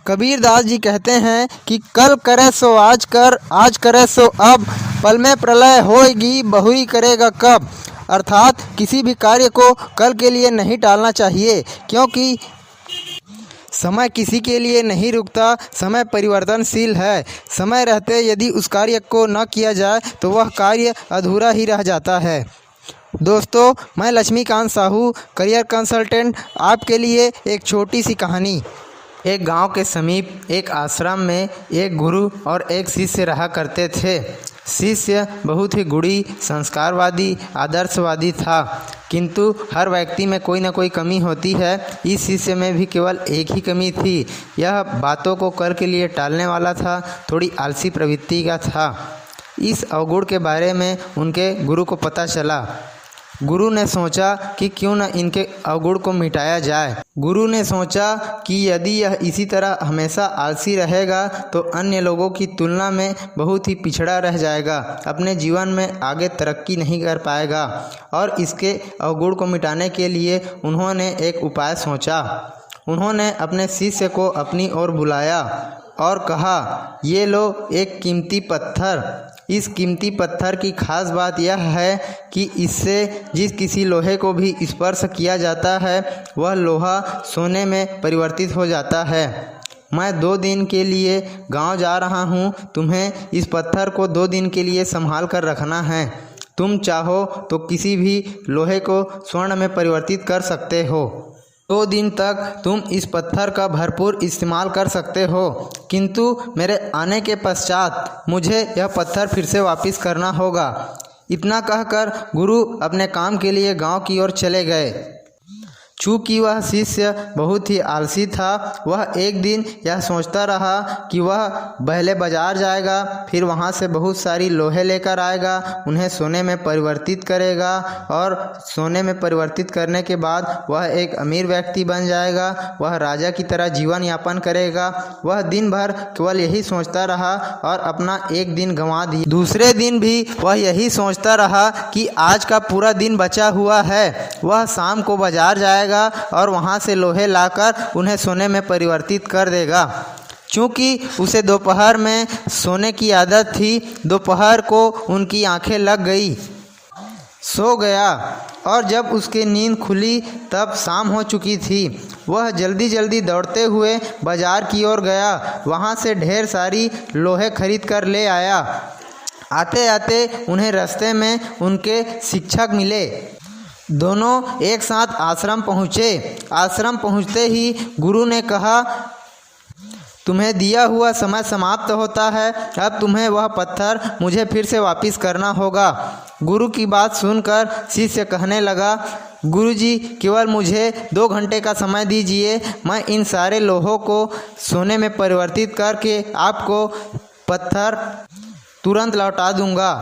कबीरदास जी कहते हैं कि कल करे सो आज कर, आज करे सो अब, पल में प्रलय होएगी बहुरी करेगा कब। अर्थात किसी भी कार्य को कल के लिए नहीं टालना चाहिए, क्योंकि समय किसी के लिए नहीं रुकता। समय परिवर्तनशील है। समय रहते यदि उस कार्य को न किया जाए तो वह कार्य अधूरा ही रह जाता है। दोस्तों, मैं लक्ष्मीकांत साहू, करियर कंसल्टेंट, आपके लिए एक छोटी सी कहानी। एक गांव के समीप एक आश्रम में एक गुरु और एक शिष्य रहा करते थे। शिष्य बहुत ही गुणी, संस्कारवादी, आदर्शवादी था, किंतु हर व्यक्ति में कोई न कोई कमी होती है। इस शिष्य में भी केवल एक ही कमी थी। यह बातों को कल के लिए टालने वाला था, थोड़ी आलसी प्रवृत्ति का था। इस अवगुण के बारे में उनके गुरु को पता चला। गुरु ने सोचा कि क्यों न इनके अवगुण को मिटाया जाए। गुरु ने सोचा कि यदि यह इसी तरह हमेशा आलसी रहेगा तो अन्य लोगों की तुलना में बहुत ही पिछड़ा रह जाएगा, अपने जीवन में आगे तरक्की नहीं कर पाएगा। और इसके अवगुण को मिटाने के लिए उन्होंने एक उपाय सोचा। उन्होंने अपने शिष्य को अपनी ओर बुलाया और कहा, ये लो एक कीमती पत्थर। इस कीमती पत्थर की खास बात यह है कि इससे जिस किसी लोहे को भी स्पर्श किया जाता है वह लोहा सोने में परिवर्तित हो जाता है। मैं 2 दिन के लिए गांव जा रहा हूं, तुम्हें इस पत्थर को 2 दिन के लिए संभाल कर रखना है। तुम चाहो तो किसी भी लोहे को स्वर्ण में परिवर्तित कर सकते हो। 2 दिन तक तुम इस पत्थर का भरपूर इस्तेमाल कर सकते हो, किंतु मेरे आने के पश्चात मुझे यह पत्थर फिर से वापस करना होगा। इतना कहकर गुरु अपने काम के लिए गांव की ओर चले गए। चूँकि वह शिष्य बहुत ही आलसी था, वह एक दिन यह सोचता रहा कि वह पहले बाजार जाएगा, फिर वहाँ से बहुत सारी लोहे लेकर आएगा, उन्हें सोने में परिवर्तित करेगा और सोने में परिवर्तित करने के बाद वह एक अमीर व्यक्ति बन जाएगा, वह राजा की तरह जीवन यापन करेगा। वह दिन भर केवल यही सोचता रहा और अपना एक दिन गंवा दिया। दूसरे दिन भी वह यही सोचता रहा कि आज का पूरा दिन बचा हुआ है। वह शाम को बाजार जाएगा और वहां से लोहे लाकर उन्हें सोने में परिवर्तित कर देगा। चूँकि उसे दोपहर में सोने की आदत थी, दोपहर को उनकी आंखें लग गई, सो गया और जब उसकी नींद खुली तब शाम हो चुकी थी। वह जल्दी जल्दी दौड़ते हुए बाजार की ओर गया, वहां से ढेर सारी लोहे खरीद कर ले आया। आते आते उन्हें रास्ते में उनके शिक्षक मिले। दोनों एक साथ आश्रम पहुँचे। आश्रम पहुँचते ही गुरु ने कहा, तुम्हें दिया हुआ समय समाप्त होता है, अब तुम्हें वह पत्थर मुझे फिर से वापस करना होगा। गुरु की बात सुनकर शिष्य कहने लगा, गुरुजी, केवल मुझे 2 घंटे का समय दीजिए, मैं इन सारे लोहों को सोने में परिवर्तित करके आपको पत्थर तुरंत लौटा दूंगा।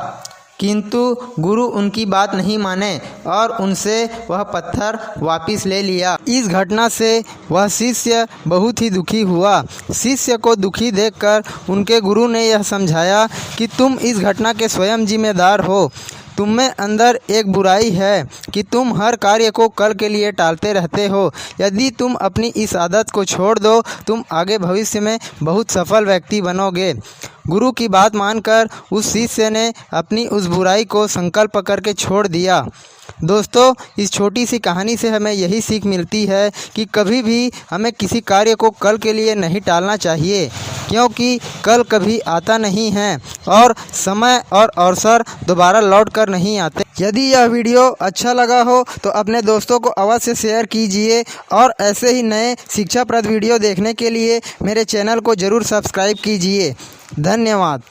किंतु गुरु उनकी बात नहीं माने और उनसे वह पत्थर वापस ले लिया। इस घटना से वह शिष्य बहुत ही दुखी हुआ। शिष्य को दुखी देखकर उनके गुरु ने यह समझाया कि तुम इस घटना के स्वयं जिम्मेदार हो। तुम में अंदर एक बुराई है कि तुम हर कार्य को कल के लिए टालते रहते हो। यदि तुम अपनी इस आदत को छोड़ दो, तुम आगे भविष्य में बहुत सफल व्यक्ति बनोगे। गुरु की बात मानकर उस शिष्य ने अपनी उस बुराई को संकल्प करके छोड़ दिया। दोस्तों, इस छोटी सी कहानी से हमें यही सीख मिलती है कि कभी भी हमें किसी कार्य को कल के लिए नहीं टालना चाहिए, क्योंकि कल कभी आता नहीं है और समय और अवसर दोबारा लौट कर नहीं आते। यदि यह वीडियो अच्छा लगा हो तो अपने दोस्तों को अवश्य शेयर कीजिए और ऐसे ही नए शिक्षाप्रद वीडियो देखने के लिए मेरे चैनल को ज़रूर सब्सक्राइब कीजिए। धन्यवाद।